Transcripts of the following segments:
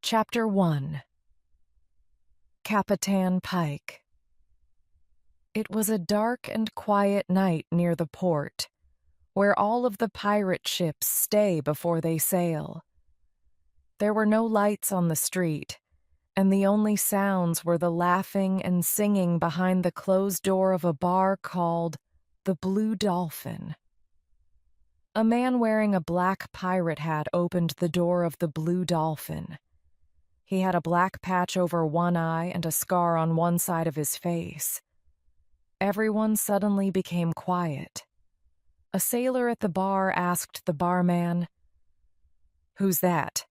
Chapter 1. Capitan Pike. It was a dark and quiet night near the port, where all of the pirate ships stay before they sail. There were no lights on the street, and the only sounds were the laughing and singing behind the closed door of a bar called the Blue Dolphin. A man wearing a black pirate hat opened the door of the Blue Dolphin. He had a black patch over one eye and a scar on one side of his face. Everyone suddenly became quiet. A sailor at the bar asked the barman, "Who's that?"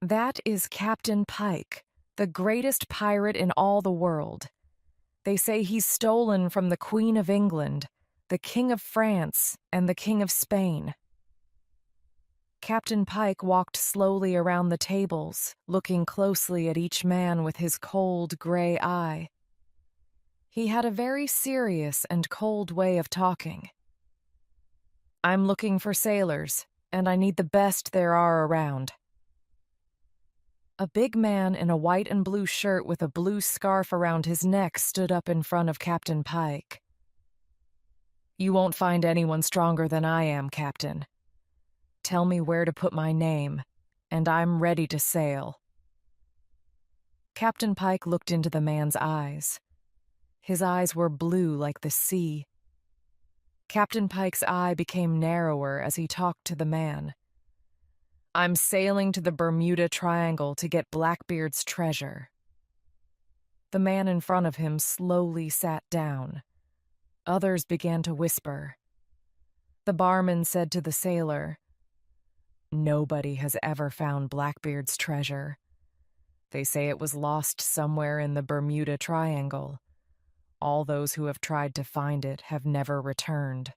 "That is Captain Pike, the greatest pirate in all the world. They say he's stolen from the Queen of England, the King of France, and the King of Spain." Captain Pike walked slowly around the tables, looking closely at each man with his cold, gray eye. He had a very serious and cold way of talking. "I'm looking for sailors, and I need the best there are around." A big man in a white and blue shirt with a blue scarf around his neck stood up in front of Captain Pike. "You won't find anyone stronger than I am, Captain. Tell me where to put my name, and I'm ready to sail." Captain Pike looked into the man's eyes. His eyes were blue like the sea. Captain Pike's eye became narrower as he talked to the man. "I'm sailing to the Bermuda Triangle to get Blackbeard's treasure." The man in front of him slowly sat down. Others began to whisper. The barman said to the sailor, "Nobody has ever found Blackbeard's treasure. They say it was lost somewhere in the Bermuda Triangle. All those who have tried to find it have never returned."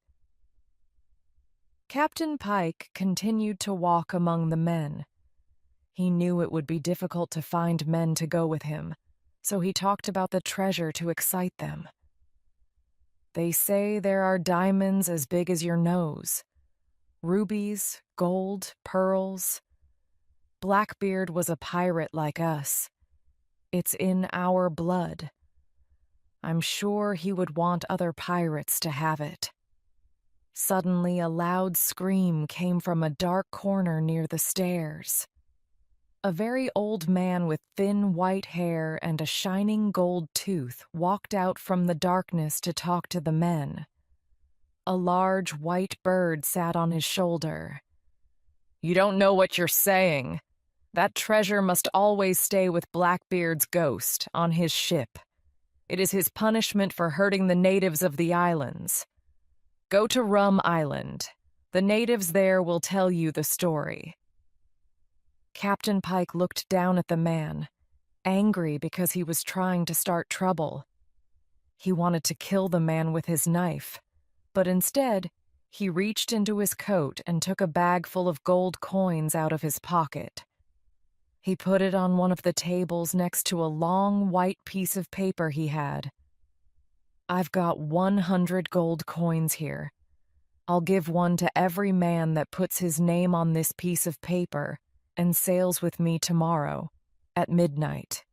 Captain Pike continued to walk among the men. He knew it would be difficult to find men to go with him, so he talked about the treasure to excite them. "They say there are diamonds as big as your nose, rubies, gold, pearls. Blackbeard was a pirate like us. It's in our blood. I'm sure he would want other pirates to have it." Suddenly, a loud scream came from a dark corner near the stairs. A very old man with thin white hair and a shining gold tooth walked out from the darkness to talk to the men. A large white bird sat on his shoulder. "You don't know what you're saying. That treasure must always stay with Blackbeard's ghost on his ship. It is his punishment for hurting the natives of the islands. Go to Rum Island. The natives there will tell you the story." Captain Pike looked down at the man, angry because he was trying to start trouble. He wanted to kill the man with his knife, but instead, he reached into his coat and took a bag full of gold coins out of his pocket. He put it on one of the tables next to a long white piece of paper he had. "I've got 100 gold coins here. I'll give one to every man that puts his name on this piece of paper and sails with me tomorrow, at midnight."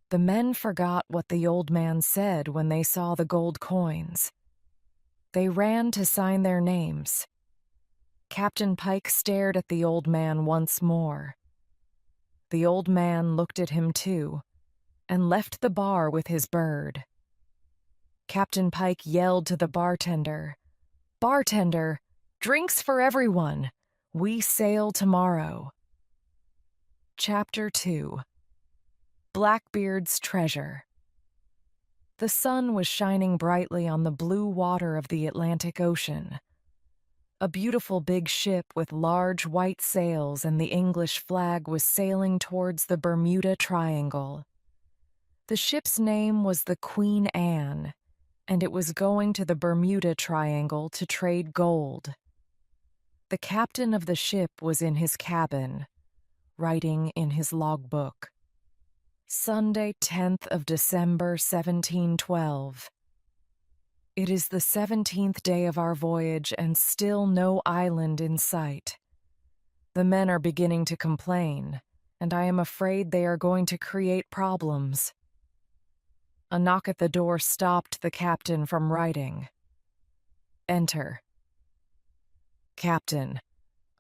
The men forgot what the old man said when they saw the gold coins. They ran to sign their names. Captain Pike stared at the old man once more. The old man looked at him too, and left the bar with his bird. Captain Pike yelled to the bartender, "Bartender, drinks for everyone. We sail tomorrow." Chapter 2. Blackbeard's Treasure. The sun was shining brightly on the blue water of the Atlantic Ocean. A beautiful big ship with large white sails and the English flag was sailing towards the Bermuda Triangle. The ship's name was the Queen Anne, and it was going to the Bermuda Triangle to trade gold. The captain of the ship was in his cabin, writing in his logbook. Sunday, 10th of December, 1712. It is the 17th day of our voyage and still no island in sight. The men are beginning to complain. and I am afraid they are going to create problems." A knock at the door stopped the captain from writing. "Enter." "Captain,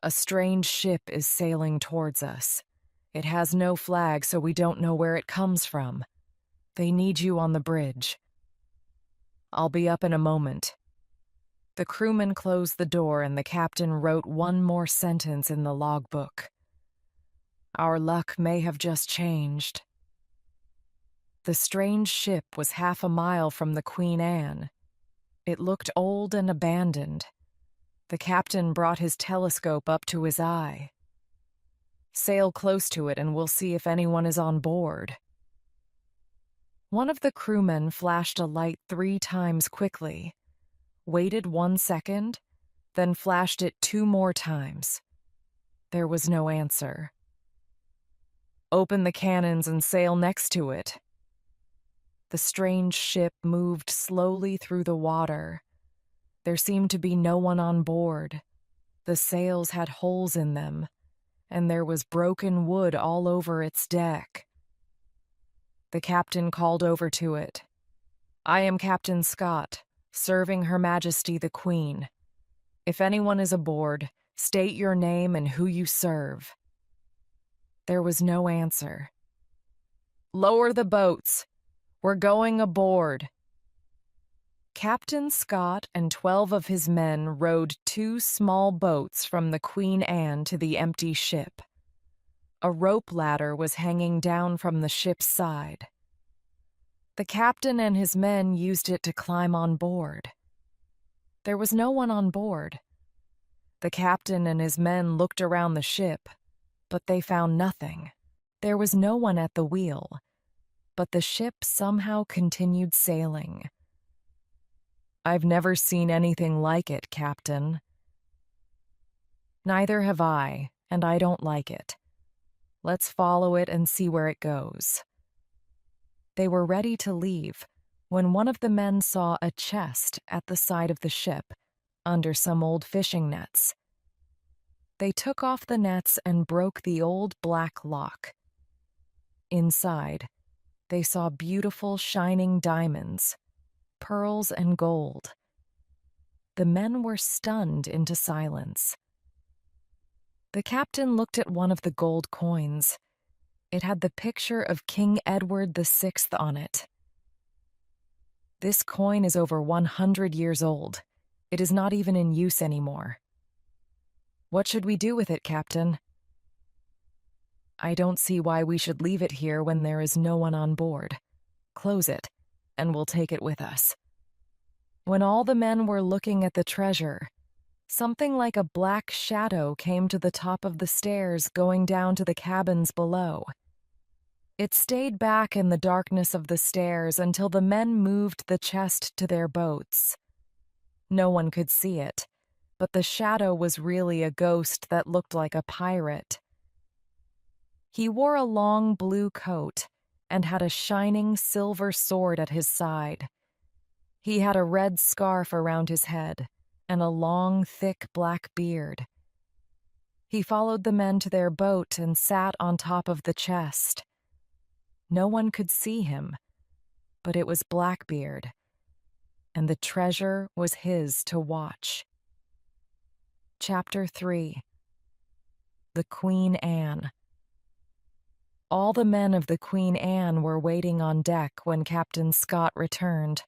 a strange ship is sailing towards us. It has no flag, so we don't know where it comes from. They need you on the bridge." "I'll be up in a moment." The crewman closed the door and the captain wrote one more sentence in the logbook. "Our luck may have just changed." The strange ship was half a mile from the Queen Anne. It looked old and abandoned. The captain brought his telescope up to his eye. "Sail close to it and we'll see if anyone is on board." One of the crewmen flashed a light 3 times quickly, waited 1 second, then flashed it 2 more times. There was no answer. "Open the cannons and sail next to it." The strange ship moved slowly through the water. There seemed to be no one on board. The sails had holes in them, and there was broken wood all over its deck. The captain called over to it. "I am Captain Scott, serving Her Majesty the Queen. If anyone is aboard, state your name and who you serve." There was no answer. "Lower the boats. We're going aboard." Captain Scott and 12 of his men rowed 2 small boats from the Queen Anne to the empty ship. A rope ladder was hanging down from the ship's side. The captain and his men used it to climb on board. There was no one on board. The captain and his men looked around the ship, but they found nothing. There was no one at the wheel, but the ship somehow continued sailing. "I've never seen anything like it, Captain." "Neither have I, and I don't like it. Let's follow it and see where it goes." They were ready to leave when one of the men saw a chest at the side of the ship, under some old fishing nets. They took off the nets and broke the old black lock. Inside, they saw beautiful shining diamonds, pearls and gold. The men were stunned into silence. The captain looked at one of the gold coins. It had the picture of King Edward VI on it. "This coin is over 100 years old. It is not even in use anymore." "What should we do with it, Captain?" "I don't see why we should leave it here when there is no one on board. Close it, and we'll take it with us." When all the men were looking at the treasure, something like a black shadow came to the top of the stairs going down to the cabins below. It stayed back in the darkness of the stairs until the men moved the chest to their boats. No one could see it, but the shadow was really a ghost that looked like a pirate. He wore a long blue coat and had a shining silver sword at his side. He had a red scarf around his head and a long, thick black beard. He followed the men to their boat and sat on top of the chest. No one could see him, but it was Blackbeard, and the treasure was his to watch. Chapter 3. The Queen Anne. All the men of the Queen Anne were waiting on deck when Captain Scott returned.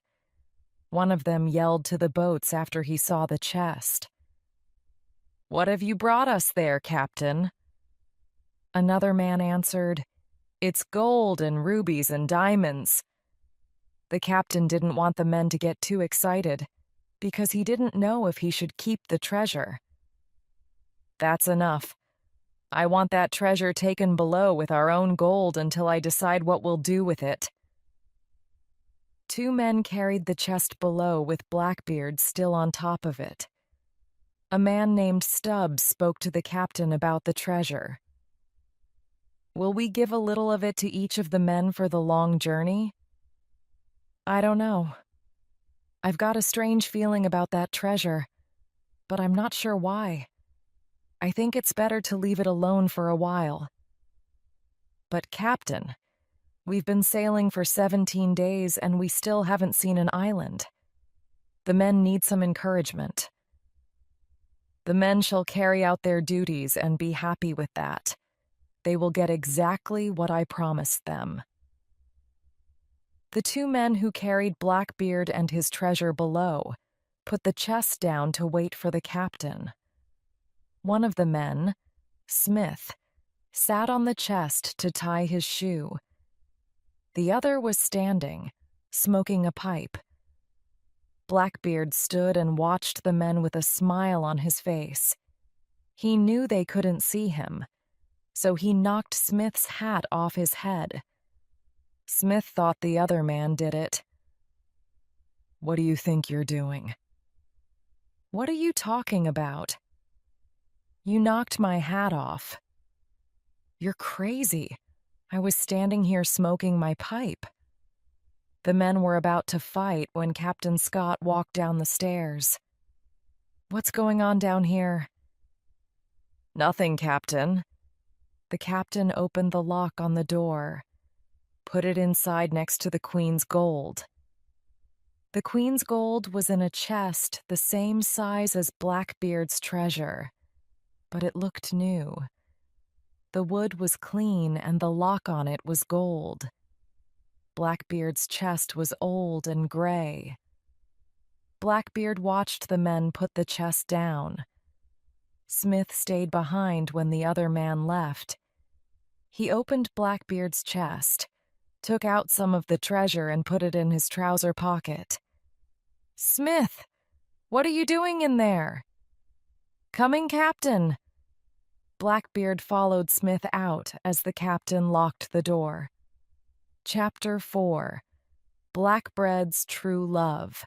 One of them yelled to the boats after he saw the chest. "What have you brought us there, Captain?" Another man answered, "It's gold and rubies and diamonds." The captain didn't want the men to get too excited, because he didn't know if he should keep the treasure. "That's enough. I want that treasure taken below with our own gold until I decide what we'll do with it." 2 men carried the chest below with Blackbeard still on top of it. A man named Stubbs spoke to the captain about the treasure. "Will we give a little of it to each of the men for the long journey?" "I don't know. I've got a strange feeling about that treasure, but I'm not sure why. I think it's better to leave it alone for a while." "But, Captain, we've been sailing for 17 days and we still haven't seen an island. The men need some encouragement." "The men shall carry out their duties and be happy with that. They will get exactly what I promised them." The two men who carried Blackbeard and his treasure below put the chest down to wait for the captain. One of the men, Smith, sat on the chest to tie his shoe. The other was standing, smoking a pipe. Blackbeard stood and watched the men with a smile on his face. He knew they couldn't see him, so he knocked Smith's hat off his head. Smith thought the other man did it. "What do you think you're doing?" "What are you talking about?" "You knocked my hat off." "You're crazy. I was standing here smoking my pipe." The men were about to fight when Captain Scott walked down the stairs. "What's going on down here?" "Nothing, Captain." The captain opened the lock on the door, put it inside next to the Queen's gold. The Queen's gold was in a chest the same size as Blackbeard's treasure, but it looked new. The wood was clean and the lock on it was gold. Blackbeard's chest was old and gray. Blackbeard watched the men put the chest down. Smith stayed behind when the other man left. He opened Blackbeard's chest, took out some of the treasure and put it in his trouser pocket. "Smith, what are you doing in there?" "Coming, Captain." Blackbeard followed Smith out as the captain locked the door. Chapter 4. Blackbeard's True Love.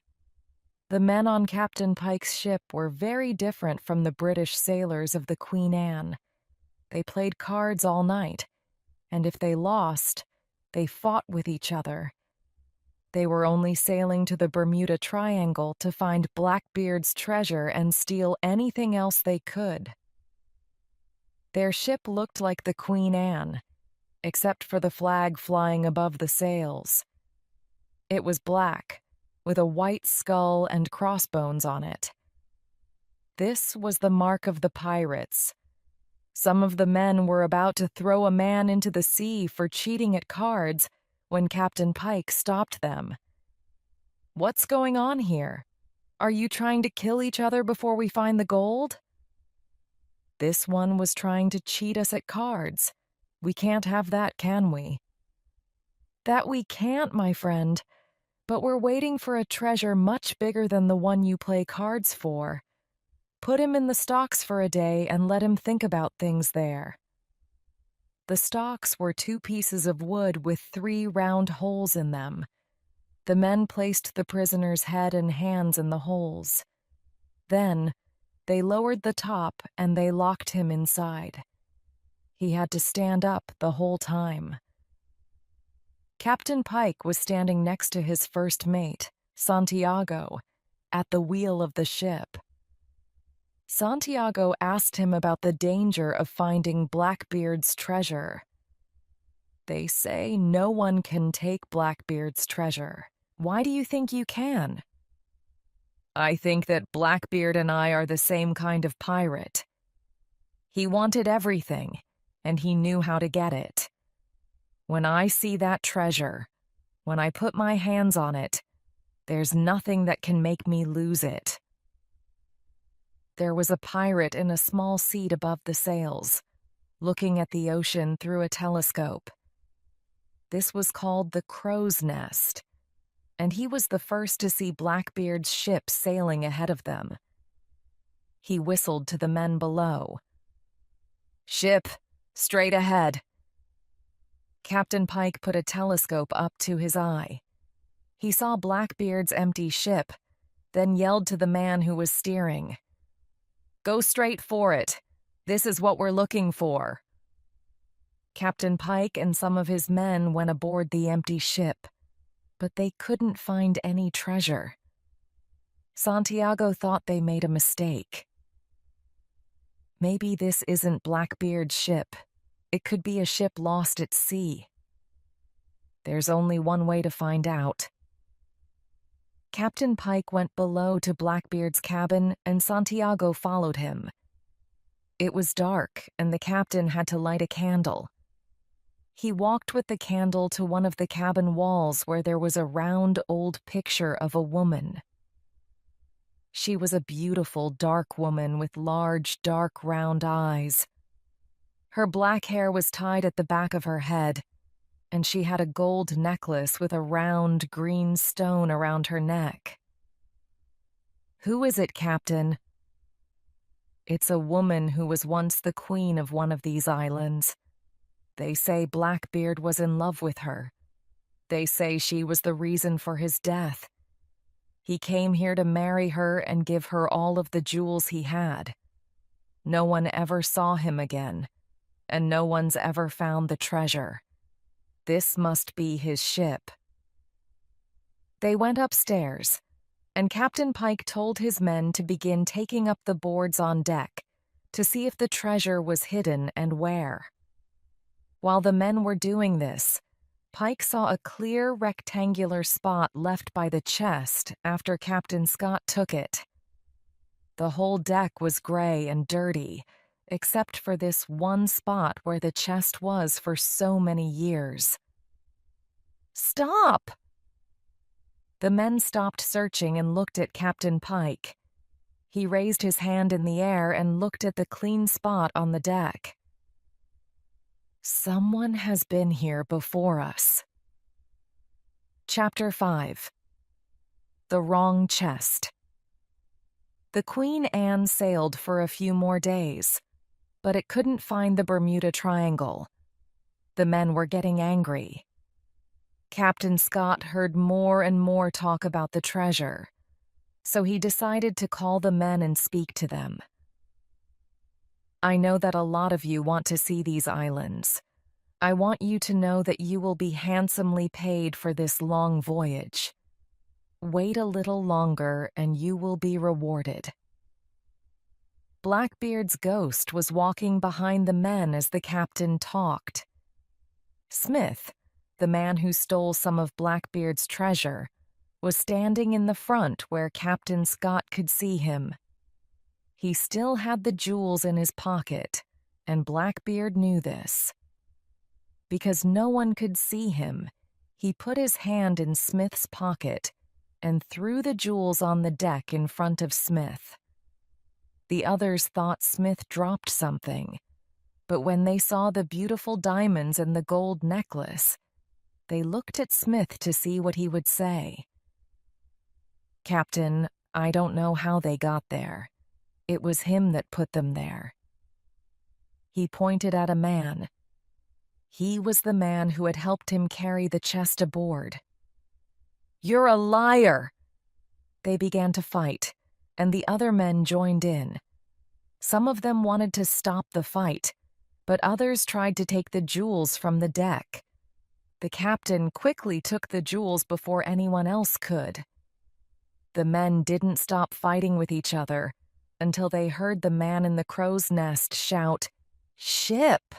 The men on Captain Pike's ship were very different from the British sailors of the Queen Anne. They played cards all night, and if they lost, they fought with each other. They were only sailing to the Bermuda Triangle to find Blackbeard's treasure and steal anything else they could. Their ship looked like the Queen Anne, except for the flag flying above the sails. It was black, with a white skull and crossbones on it. This was the mark of the pirates. Some of the men were about to throw a man into the sea for cheating at cards when Captain Pike stopped them. "What's going on here? Are you trying to kill each other before we find the gold?" "This one was trying to cheat us at cards. We can't have that, can we?" "That we can't, my friend, but we're waiting for a treasure much bigger than the one you play cards for. Put him in the stocks for a day and let him think about things there." The stocks were 2 pieces of wood with 3 round holes in them. The men placed the prisoner's head and hands in the holes. Then, they lowered the top and they locked him inside. He had to stand up the whole time. Captain Pike was standing next to his first mate, Santiago, at the wheel of the ship. Santiago asked him about the danger of finding Blackbeard's treasure. "They say no one can take Blackbeard's treasure. Why do you think you can?" "I think that Blackbeard and I are the same kind of pirate. He wanted everything, and he knew how to get it. When I see that treasure, when I put my hands on it, there's nothing that can make me lose it." There was a pirate in a small seat above the sails, looking at the ocean through a telescope. This was called the Crow's Nest, and he was the first to see Blackbeard's ship sailing ahead of them. He whistled to the men below. "Ship, straight ahead." Captain Pike put a telescope up to his eye. He saw Blackbeard's empty ship, then yelled to the man who was steering. "Go straight for it. This is what we're looking for." Captain Pike and some of his men went aboard the empty ship, but they couldn't find any treasure. Santiago thought they made a mistake. "Maybe this isn't Blackbeard's ship. It could be a ship lost at sea. There's only one way to find out. Captain Pike went below to Blackbeard's cabin, and Santiago followed him. It was dark, and the captain had to light a candle. He walked with the candle to one of the cabin walls where there was a round old picture of a woman. She was a beautiful, dark woman with large, dark, round eyes. Her black hair was tied at the back of her head, and she had a gold necklace with a round, green stone around her neck. "Who is it, Captain?" "It's a woman who was once the queen of one of these islands. They say Blackbeard was in love with her. They say she was the reason for his death. He came here to marry her and give her all of the jewels he had. No one ever saw him again, and no one's ever found the treasure. This must be his ship." They went upstairs, and Captain Pike told his men to begin taking up the boards on deck to see if the treasure was hidden and where. While the men were doing this, Pike saw a clear rectangular spot left by the chest after Captain Scott took it. The whole deck was gray and dirty, except for this one spot where the chest was for so many years. "Stop!" The men stopped searching and looked at Captain Pike. He raised his hand in the air and looked at the clean spot on the deck. "Someone has been here before us." Chapter 5. The Wrong Chest. The Queen Anne sailed for a few more days, but it couldn't find the Bermuda Triangle. The men were getting angry. Captain Scott heard more and more talk about the treasure, so he decided to call the men and speak to them. "I know that a lot of you want to see these islands. I want you to know that you will be handsomely paid for this long voyage. Wait a little longer and you will be rewarded." Blackbeard's ghost was walking behind the men as the captain talked. Smith, the man who stole some of Blackbeard's treasure, was standing in the front where Captain Scott could see him. He still had the jewels in his pocket, and Blackbeard knew this. Because no one could see him, he put his hand in Smith's pocket and threw the jewels on the deck in front of Smith. The others thought Smith dropped something, but when they saw the beautiful diamonds and the gold necklace, they looked at Smith to see what he would say. "Captain, I don't know how they got there. It was him that put them there." He pointed at a man. He was the man who had helped him carry the chest aboard. "You're a liar!" They began to fight, and the other men joined in. Some of them wanted to stop the fight, but others tried to take the jewels from the deck. The captain quickly took the jewels before anyone else could. The men didn't stop fighting with each other until they heard the man in the crow's nest shout, "Ship!"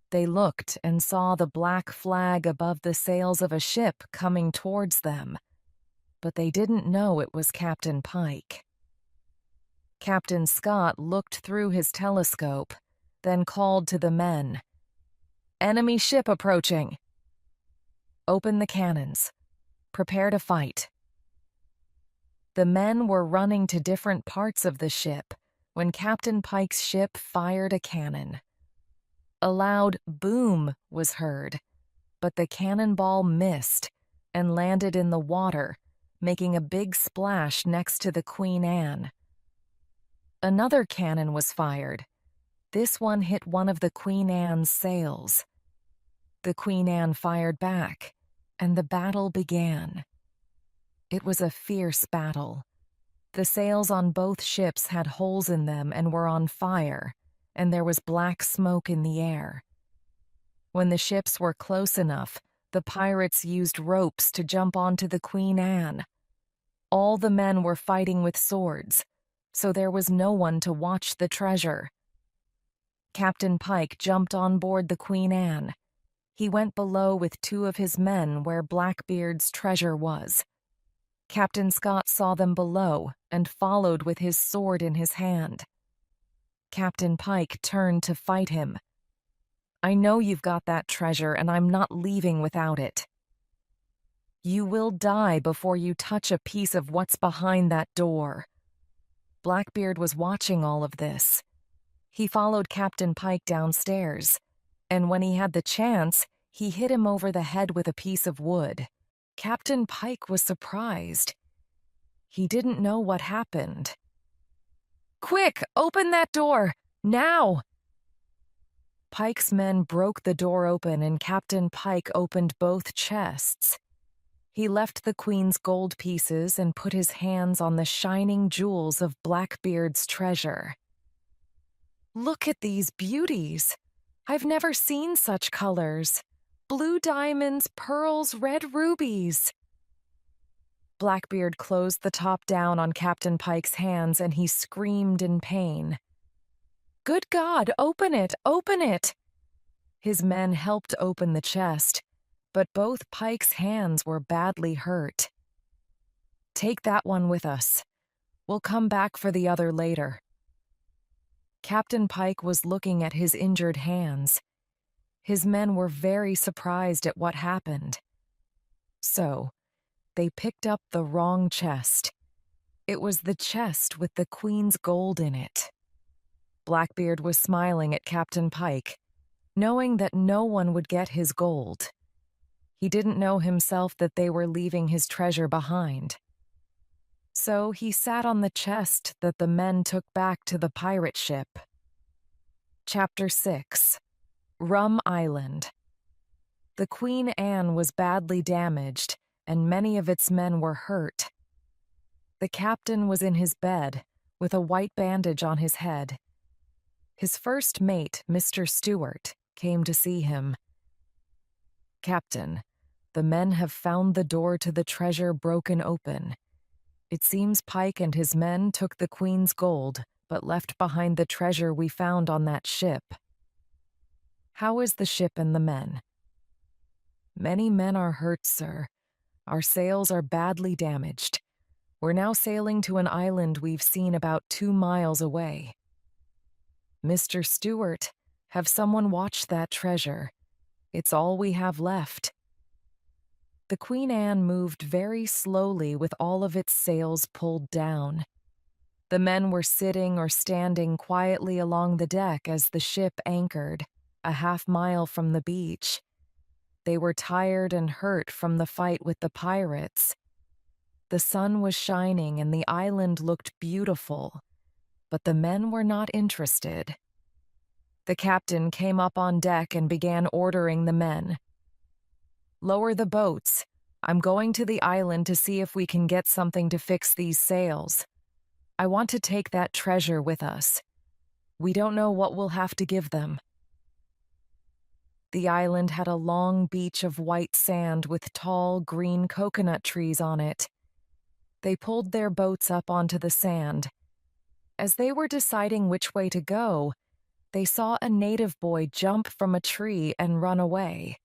They looked and saw the black flag above the sails of a ship coming towards them, but they didn't know it was Captain Pike. Captain Scott looked through his telescope, then called to the men, "Enemy ship approaching. Open the cannons. Prepare to fight." The men were running to different parts of the ship when Captain Pike's ship fired a cannon. A loud boom was heard, but the cannonball missed and landed in the water, making a big splash next to the Queen Anne. Another cannon was fired. This one hit one of the Queen Anne's sails. The Queen Anne fired back, and the battle began. It was a fierce battle. The sails on both ships had holes in them and were on fire, and there was black smoke in the air. When the ships were close enough, the pirates used ropes to jump onto the Queen Anne. All the men were fighting with swords, so there was no one to watch the treasure. Captain Pike jumped on board the Queen Anne. He went below with 2 of his men where Blackbeard's treasure was. Captain Scott saw them below and followed with his sword in his hand. Captain Pike turned to fight him. "I know you've got that treasure, and I'm not leaving without it. You will die before you touch a piece of what's behind that door." Blackbeard was watching all of this. He followed Captain Pike downstairs, and when he had the chance, he hit him over the head with a piece of wood. Captain Pike was surprised. He didn't know what happened. "Quick, open that door! Now!" Pike's men broke the door open, and Captain Pike opened both chests. He left the Queen's gold pieces and put his hands on the shining jewels of Blackbeard's treasure. "Look at these beauties! I've never seen such colors. Blue diamonds, pearls, red rubies." Blackbeard closed the top down on Captain Pike's hands, and he screamed in pain. "Good God, open it! Open it!" His men helped open the chest, but both Pike's hands were badly hurt. "Take that one with us. We'll come back for the other later." Captain Pike was looking at his injured hands. His men were very surprised at what happened. So, they picked up the wrong chest. It was the chest with the Queen's gold in it. Blackbeard was smiling at Captain Pike, knowing that no one would get his gold. He didn't know himself that they were leaving his treasure behind. So he sat on the chest that the men took back to the pirate ship. Chapter 6. Rum Island. The Queen Anne was badly damaged, and many of its men were hurt. The captain was in his bed, with a white bandage on his head. His first mate, Mr. Stewart, came to see him. "Captain, the men have found the door to the treasure broken open. It seems Pike and his men took the Queen's gold, but left behind the treasure we found on that ship." "How is the ship and the men?" "Many men are hurt, sir. Our sails are badly damaged. We're now sailing to an island we've seen about 2 miles away." "Mr. Stewart, have someone watch that treasure. It's all we have left." The Queen Anne moved very slowly with all of its sails pulled down. The men were sitting or standing quietly along the deck as the ship anchored, a half-mile from the beach. They were tired and hurt from the fight with the pirates. The sun was shining and the island looked beautiful, but the men were not interested. The captain came up on deck and began ordering the men. "Lower the boats. I'm going to the island to see if we can get something to fix these sails. I want to take that treasure with us. We don't know what we'll have to give them." The island had a long beach of white sand with tall, green coconut trees on it. They pulled their boats up onto the sand. As they were deciding which way to go, they saw a native boy jump from a tree and run away.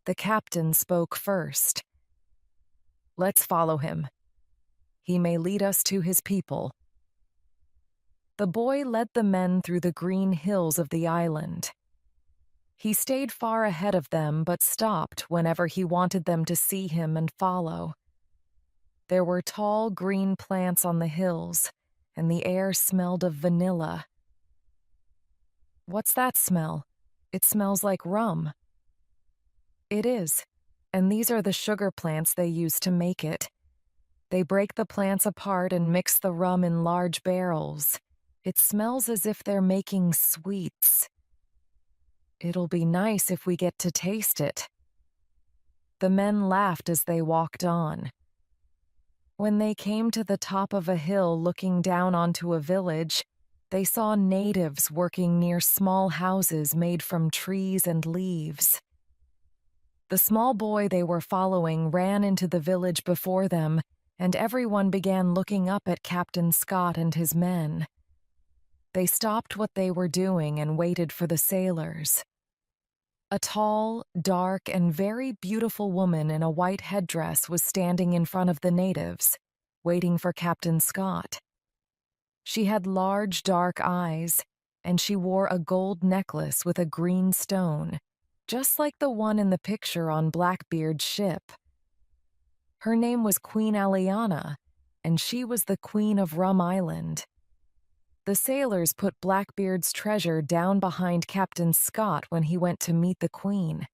The captain spoke first. "Let's follow him. He may lead us to his people." The boy led the men through the green hills of the island. He stayed far ahead of them but stopped whenever he wanted them to see him and follow. There were tall green plants on the hills, and the air smelled of vanilla. "What's that smell? It smells like rum." "It is, and these are the sugar plants they use to make it. They break the plants apart and mix the rum in large barrels. It smells as if they're making sweets. It'll be nice if we get to taste it." The men laughed as they walked on. When they came to the top of a hill looking down onto a village, they saw natives working near small houses made from trees and leaves. The small boy they were following ran into the village before them, and everyone began looking up at Captain Scott and his men. They stopped what they were doing and waited for the sailors. A tall, dark, and very beautiful woman in a white headdress was standing in front of the natives, waiting for Captain Scott. She had large, dark eyes, and she wore a gold necklace with a green stone, just like the one in the picture on Blackbeard's ship. Her name was Queen Aliana, and she was the Queen of Rum Island. The sailors put Blackbeard's treasure down behind Captain Scott when he went to meet the Queen.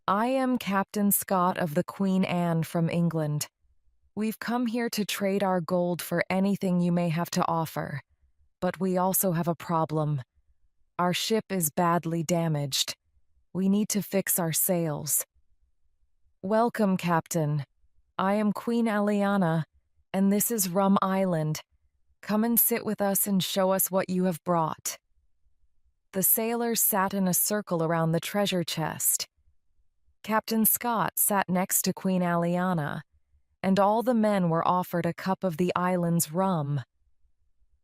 "I am Captain Scott of the Queen Anne from England. We've come here to trade our gold for anything you may have to offer, but we also have a problem. Our ship is badly damaged. We need to fix our sails." "Welcome, Captain. I am Queen Aliana, and this is Rum Island. Come and sit with us and show us what you have brought." The sailors sat in a circle around the treasure chest. Captain Scott sat next to Queen Aliana, and all the men were offered a cup of the island's rum.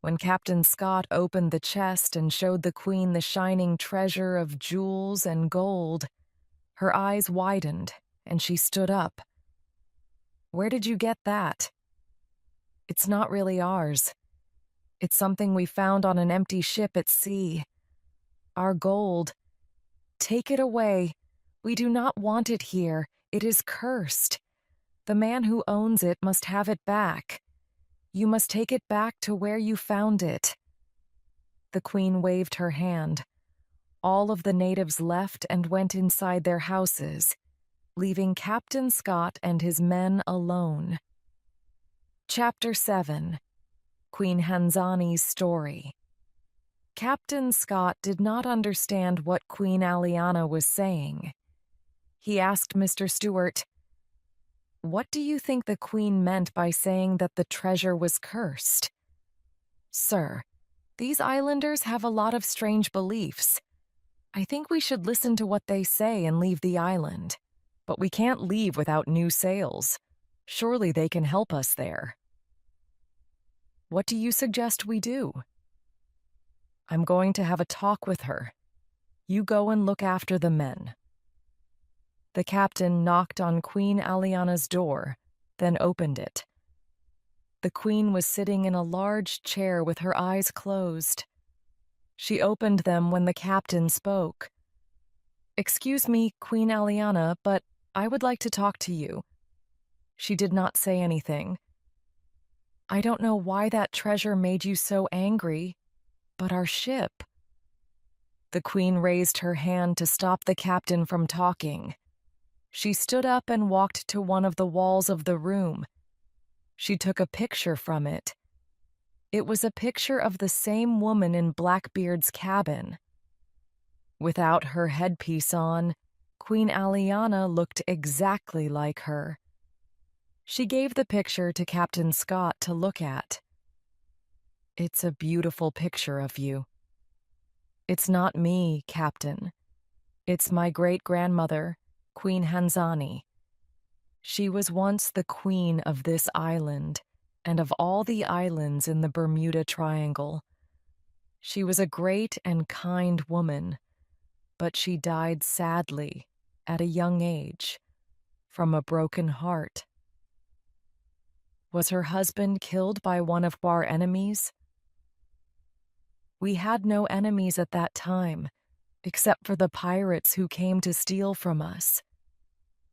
When Captain Scott opened the chest and showed the Queen the shining treasure of jewels and gold, her eyes widened and she stood up. "Where did you get that?" "It's not really ours. It's something we found on an empty ship at sea. Our gold. Take it away. We do not want it here. It is cursed. The man who owns it must have it back. You must take it back to where you found it." The Queen waved her hand. All of the natives left and went inside their houses, leaving Captain Scott and his men alone. Chapter 7. Queen Hanzani's Story. Captain Scott did not understand what Queen Aliana was saying. He asked Mr. Stewart, "What do you think the Queen meant by saying that the treasure was cursed?" "Sir, these islanders have a lot of strange beliefs. I think we should listen to what they say and leave the island. But we can't leave without new sails. Surely they can help us there." "What do you suggest we do?" "I'm going to have a talk with her. You go and look after the men." The captain knocked on Queen Aliana's door, then opened it. The Queen was sitting in a large chair with her eyes closed. She opened them when the captain spoke. "Excuse me, Queen Aliana, but I would like to talk to you." She did not say anything. "I don't know why that treasure made you so angry, but our ship—" The Queen raised her hand to stop the captain from talking. She stood up and walked to one of the walls of the room. She took a picture from it. It was a picture of the same woman in Blackbeard's cabin. Without her headpiece on, Queen Aliana looked exactly like her. She gave the picture to Captain Scott to look at. "It's a beautiful picture of you." "It's not me, Captain. It's my great-grandmother, Queen Hanzani. She was once the queen of this island and of all the islands in the Bermuda Triangle. She was a great and kind woman, but she died sadly at a young age from a broken heart." "Was her husband killed by one of our enemies?" "We had no enemies at that time, except for the pirates who came to steal from us.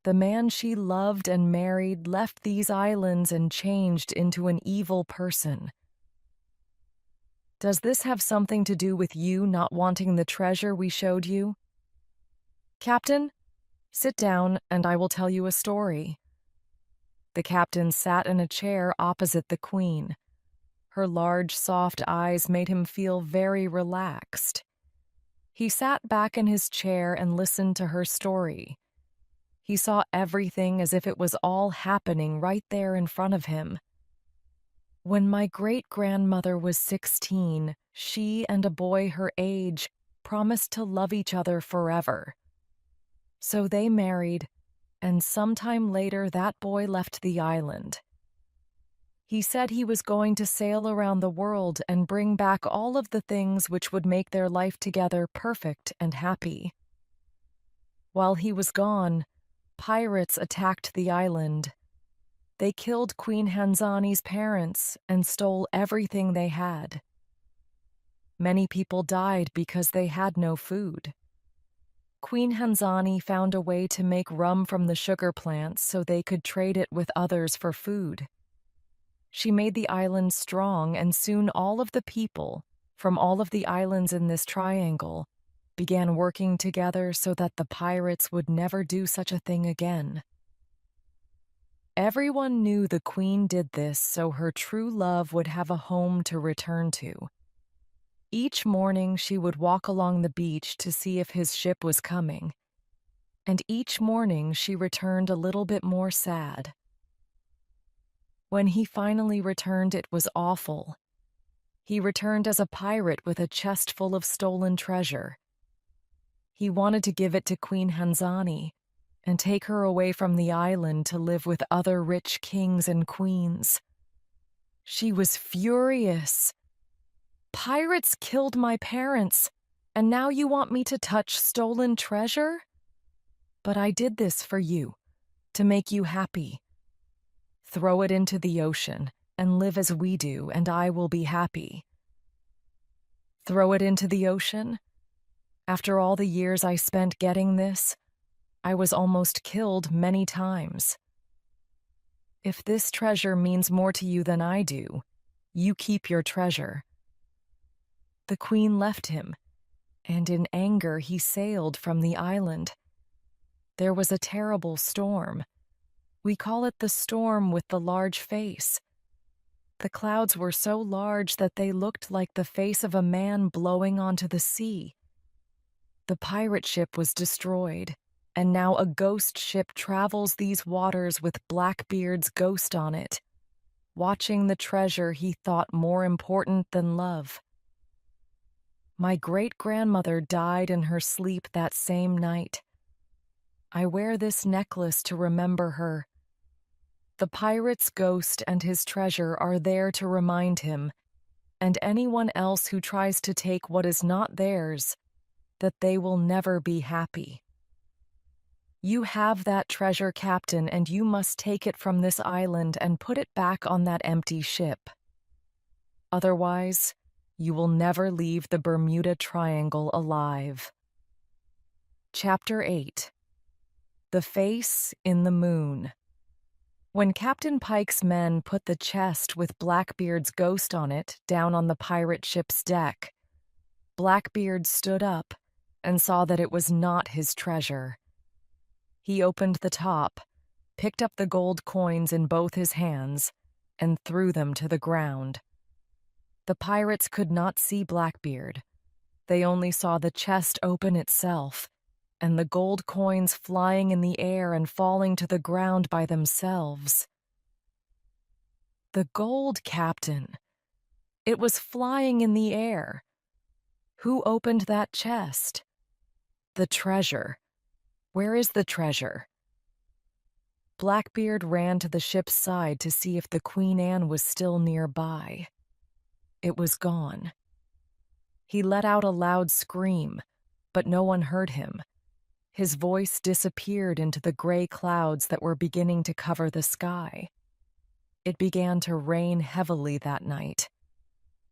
The man she loved and married left these islands and changed into an evil person." "Does this have something to do with you not wanting the treasure we showed you?" "Captain, sit down and I will tell you a story." The captain sat in a chair opposite the Queen. Her large, soft eyes made him feel very relaxed. He sat back in his chair and listened to her story. He saw everything as if it was all happening right there in front of him. "When my great-grandmother was 16, she and a boy her age promised to love each other forever. So they married, and sometime later that boy left the island. He said he was going to sail around the world and bring back all of the things which would make their life together perfect and happy. While he was gone, pirates attacked the island. They killed Queen Hanzani's parents and stole everything they had. Many people died because they had no food. Queen Hanzani found a way to make rum from the sugar plants so they could trade it with others for food. She made the island strong, and soon all of the people from all of the islands in this triangle began working together so that the pirates would never do such a thing again. Everyone knew the queen did this so her true love would have a home to return to. Each morning she would walk along the beach to see if his ship was coming, and each morning she returned a little bit more sad. When he finally returned, it was awful. He returned as a pirate with a chest full of stolen treasure. He wanted to give it to Queen Hanzani and take her away from the island to live with other rich kings and queens. She was furious. "Pirates killed my parents, and now you want me to touch stolen treasure? But I did this for you, to make you happy. Throw it into the ocean and live as we do, and I will be happy." Throw it into the ocean? After all the years I spent getting this, I was almost killed many times. If this treasure means more to you than I do, you keep your treasure. The queen left him, and in anger he sailed from the island. There was a terrible storm. We call it the storm with the large face. The clouds were so large that they looked like the face of a man blowing onto the sea. The pirate ship was destroyed, and now a ghost ship travels these waters with Blackbeard's ghost on it, watching the treasure he thought more important than love. My great-grandmother died in her sleep that same night. I wear this necklace to remember her. The pirate's ghost and his treasure are there to remind him, and anyone else who tries to take what is not theirs, that they will never be happy. You have that treasure, Captain, and you must take it from this island and put it back on that empty ship. Otherwise, you will never leave the Bermuda Triangle alive. Chapter 8. The Face in the Moon. When Captain Pike's men put the chest with Blackbeard's ghost on it down on the pirate ship's deck, Blackbeard stood up and saw that it was not his treasure. He opened the top, picked up the gold coins in both his hands, and threw them to the ground. The pirates could not see Blackbeard. They only saw the chest open itself, and the gold coins flying in the air and falling to the ground by themselves. The gold, Captain. It was flying in the air. Who opened that chest? The treasure. Where is the treasure? Blackbeard ran to the ship's side to see if the Queen Anne was still nearby. It was gone. He let out a loud scream, but no one heard him. His voice disappeared into the gray clouds that were beginning to cover the sky. It began to rain heavily that night.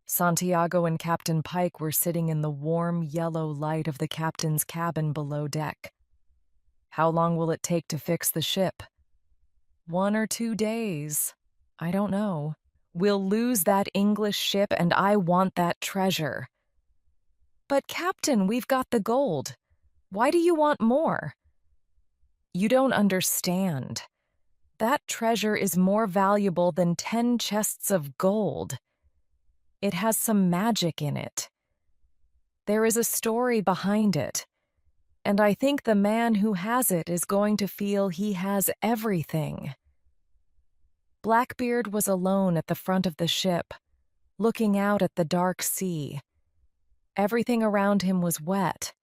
Santiago and Captain Pike were sitting in the warm yellow light of the captain's cabin below deck. "How long will it take to fix the ship?" "1 or 2 days. I don't know. We'll lose that English ship, and I want that treasure." "But, Captain, we've got the gold. Why do you want more?" "You don't understand. That treasure is more valuable than 10 chests of gold. It has some magic in it. There is a story behind it, and I think the man who has it is going to feel he has everything." Blackbeard was alone at the front of the ship, looking out at the dark sea. Everything around him was wet.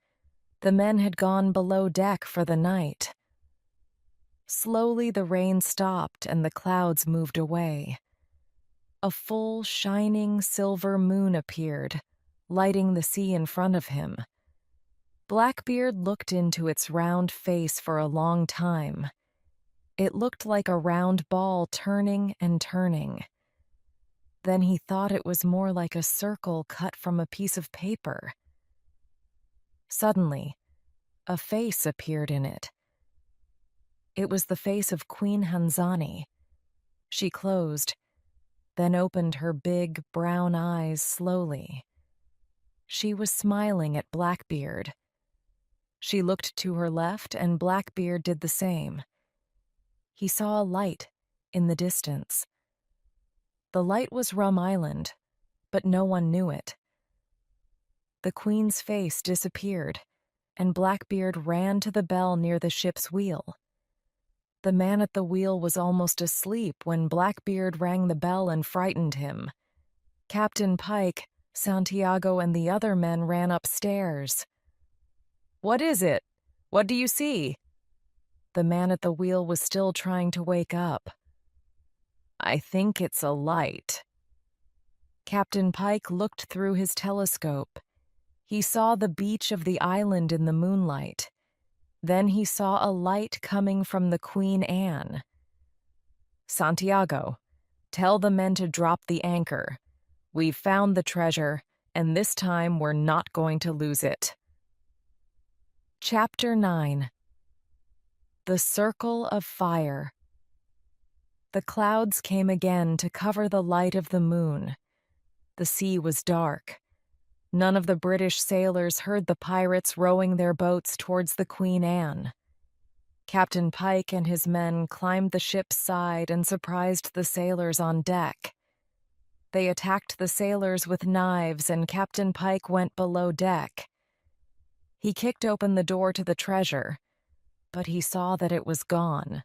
The men had gone below deck for the night. Slowly the rain stopped and the clouds moved away. a full, shining silver moon appeared, lighting the sea in front of him. Blackbeard looked into its round face for a long time. It looked like a round ball turning and turning. Then he thought it was more like a circle cut from a piece of paper. Suddenly, a face appeared in it. It was the face of Queen Hanzani. She closed, then opened her big, brown eyes slowly. She was smiling at Blackbeard. She looked to her left, and Blackbeard did the same. He saw a light in the distance. The light was Rum Island, but no one knew it. The Queen's face disappeared, and Blackbeard ran to the bell near the ship's wheel. The man at the wheel was almost asleep when Blackbeard rang the bell and frightened him. Captain Pike, Santiago, and the other men ran upstairs. "What is it? What do you see?" The man at the wheel was still trying to wake up. "I think it's a light." Captain Pike looked through his telescope. He saw the beach of the island in the moonlight. Then he saw a light coming from the Queen Anne. "Santiago, tell the men to drop the anchor. We've found the treasure, and this time we're not going to lose it." Chapter 9. The Circle of Fire. The clouds came again to cover the light of the moon. The sea was dark. None of the British sailors heard the pirates rowing their boats towards the Queen Anne. Captain Pike and his men climbed the ship's side and surprised the sailors on deck. They attacked the sailors with knives, and Captain Pike went below deck. He kicked open the door to the treasure, but he saw that it was gone.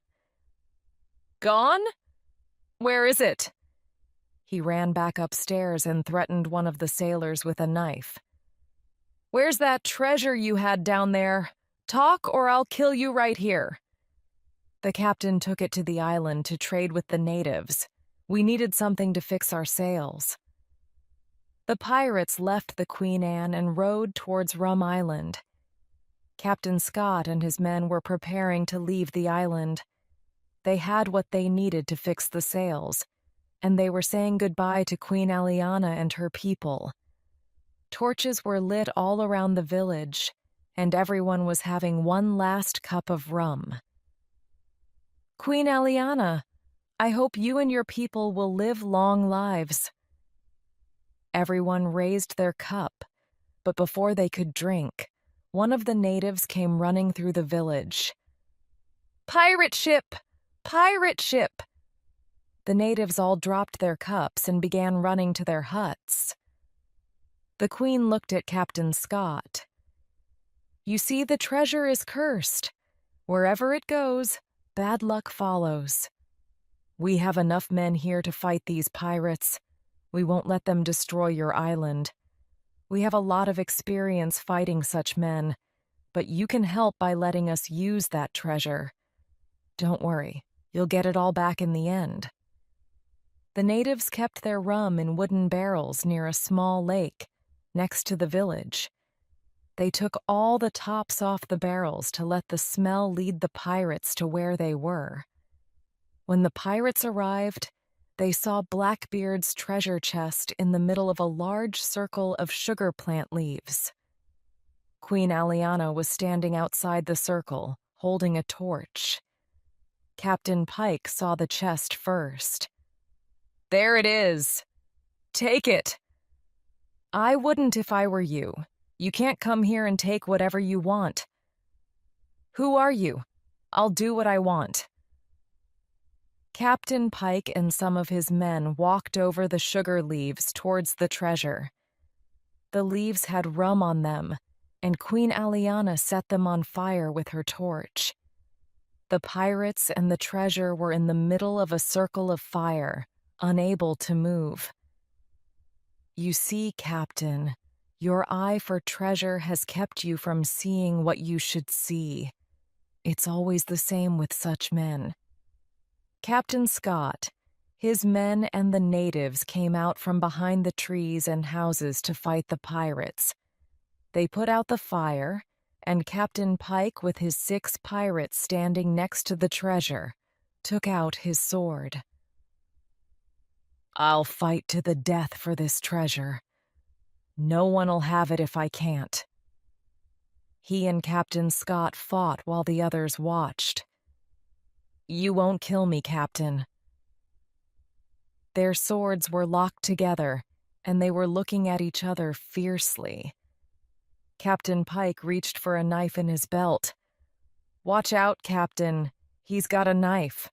"Gone? Where is it?" He ran back upstairs and threatened one of the sailors with a knife. "Where's that treasure you had down there? Talk, or I'll kill you right here." The captain took it to the island to trade with the natives. We needed something to fix our sails. The pirates left the Queen Anne and rowed towards Rum Island. Captain Scott and his men were preparing to leave the island. They had what they needed to fix the sails, and they were saying goodbye to Queen Aliana and her people. Torches were lit all around the village, and everyone was having one last cup of rum. "Queen Aliana, I hope you and your people will live long lives." Everyone raised their cup, but before they could drink, one of the natives came running through the village. "Pirate ship! Pirate ship!" The natives all dropped their cups and began running to their huts. The Queen looked at Captain Scott. "You see, the treasure is cursed. Wherever it goes, bad luck follows. We have enough men here to fight these pirates. We won't let them destroy your island. We have a lot of experience fighting such men, but you can help by letting us use that treasure. Don't worry, you'll get it all back in the end." The natives kept their rum in wooden barrels near a small lake next to the village. They took all the tops off the barrels to let the smell lead the pirates to where they were. When the pirates arrived, they saw Blackbeard's treasure chest in the middle of a large circle of sugar plant leaves. Queen Aliana was standing outside the circle, holding a torch. Captain Pike saw the chest first. "There it is. Take it." "I wouldn't if I were you. You can't come here and take whatever you want." "Who are you? I'll do what I want." Captain Pike and some of his men walked over the sugar leaves towards the treasure. The leaves had rum on them, and Queen Aliana set them on fire with her torch. The pirates and the treasure were in the middle of a circle of fire, unable to move. "You see, Captain, your eye for treasure has kept you from seeing what you should see. It's always the same with such men." Captain Scott, His men and the natives came out from behind the trees and houses to fight the pirates. They put out the fire, and Captain Pike, with his 6 pirates standing next to the treasure, took out his sword. "I'll fight to the death for this treasure. No one'll have it if I can't." He and Captain Scott fought while the others watched. "You won't kill me, Captain." Their swords were locked together, and they were looking at each other fiercely. Captain Pike reached for a knife in his belt. "Watch out, Captain. He's got a knife."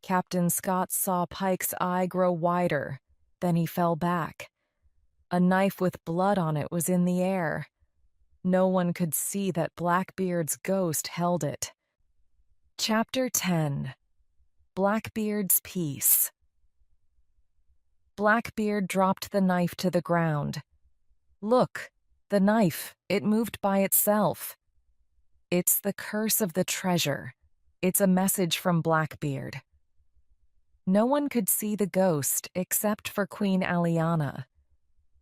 Captain Scott saw Pike's eye grow wider. Then he fell back. A knife with blood on it was in the air. No one could see that Blackbeard's ghost held it. Chapter 10. Blackbeard's Peace. Blackbeard dropped the knife to the ground. "Look, the knife, it moved by itself." "It's the curse of the treasure. It's a message from Blackbeard." No one could see the ghost except for Queen Aliana.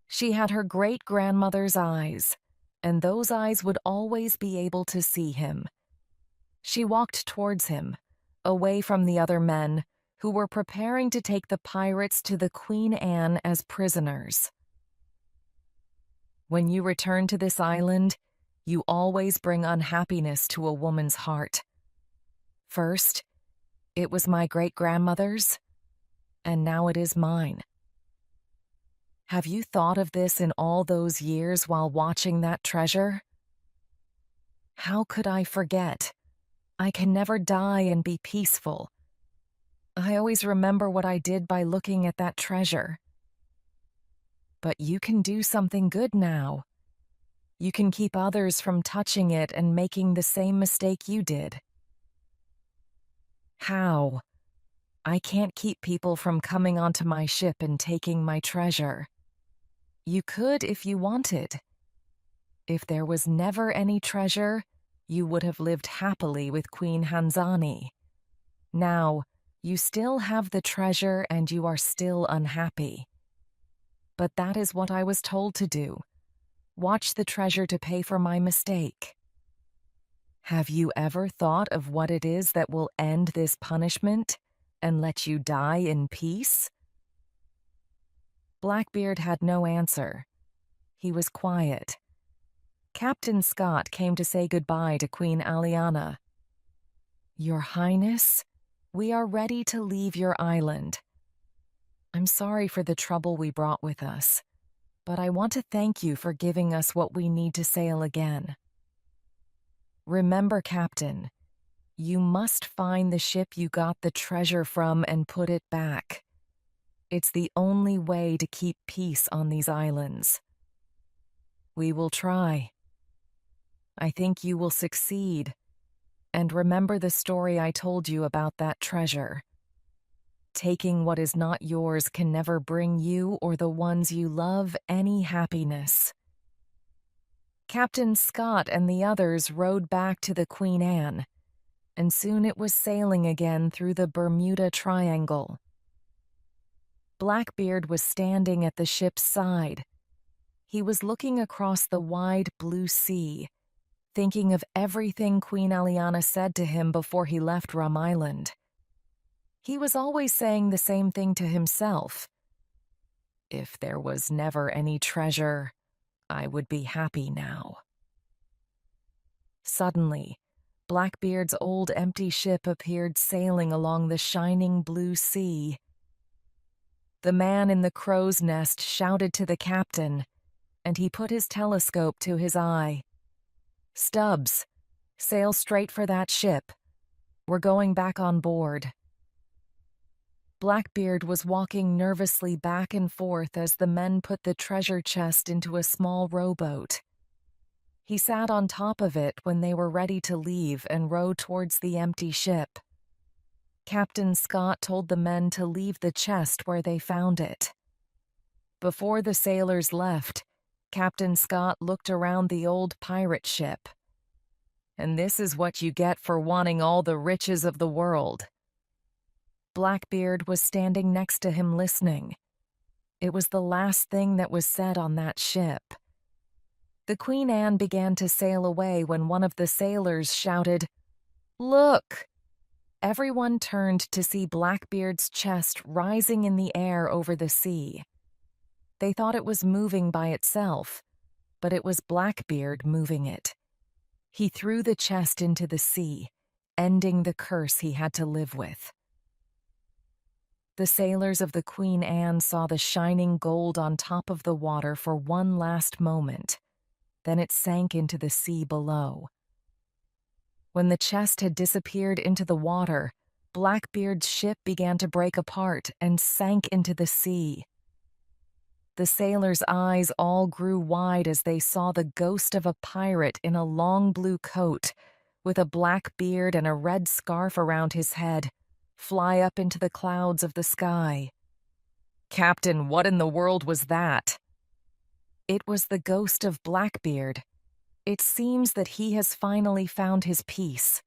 She had her great-grandmother's eyes, and those eyes would always be able to see him. She walked towards him, away from the other men, who were preparing to take the pirates to the Queen Anne as prisoners. "When you return to this island, you always bring unhappiness to a woman's heart. First, it was my great-grandmother's, and now it is mine. Have you thought of this in all those years while watching that treasure?" "How could I forget? I can never die and be peaceful. I always remember what I did by looking at that treasure." "But you can do something good now. You can keep others from touching it and making the same mistake you did." "How? I can't keep people from coming onto my ship and taking my treasure." "You could if you wanted. If there was never any treasure, you would have lived happily with Queen Hanzani. Now, you still have the treasure and you are still unhappy. But that is what I was told to do. Watch the treasure to pay for my mistake." "Have you ever thought of what it is that will end this punishment and let you die in peace?" Blackbeard had no answer. He was quiet. Captain Scott came to say goodbye to Queen Aliana. "Your Highness, we are ready to leave your island. I'm sorry for the trouble we brought with us, but I want to thank you for giving us what we need to sail again. Remember, Captain, you must find the ship you got the treasure from and put it back. It's the only way to keep peace on these islands. We will try. I think you will succeed. And remember the story I told you about that treasure. Taking what is not yours can never bring you or the ones you love any happiness." Captain Scott and the others rowed back to the Queen Anne, and soon it was sailing again through the Bermuda Triangle. Blackbeard was standing at the ship's side. He was looking across the wide blue sea, thinking of everything Queen Aliana said to him before he left Rum Island. He was always saying the same thing to himself. "If there was never any treasure, I would be happy now." Suddenly, Blackbeard's old empty ship appeared sailing along the shining blue sea. The man in the crow's nest shouted to the captain, and he put his telescope to his eye. "Stubbs, sail straight for that ship. We're going back on board." Blackbeard was walking nervously back and forth as the men put the treasure chest into a small rowboat. He sat on top of it when they were ready to leave and row towards the empty ship. Captain Scott told the men to leave the chest where they found it. Before the sailors left, Captain Scott looked around the old pirate ship. "And this is what you get for wanting all the riches of the world." Blackbeard was standing next to him listening. It was the last thing that was said on that ship. The Queen Anne began to sail away when one of the sailors shouted, "Look!" Everyone turned to see Blackbeard's chest rising in the air over the sea. They thought it was moving by itself, but it was Blackbeard moving it. He threw the chest into the sea, ending the curse he had to live with. The sailors of the Queen Anne saw the shining gold on top of the water for one last moment. Then it sank into the sea below. When the chest had disappeared into the water, Blackbeard's ship began to break apart and sank into the sea. The sailors' eyes all grew wide as they saw the ghost of a pirate in a long blue coat, with a black beard and a red scarf around his head, fly up into the clouds of the sky. "Captain, what in the world was that?" It was the ghost of Blackbeard. It seems that he has finally found his peace.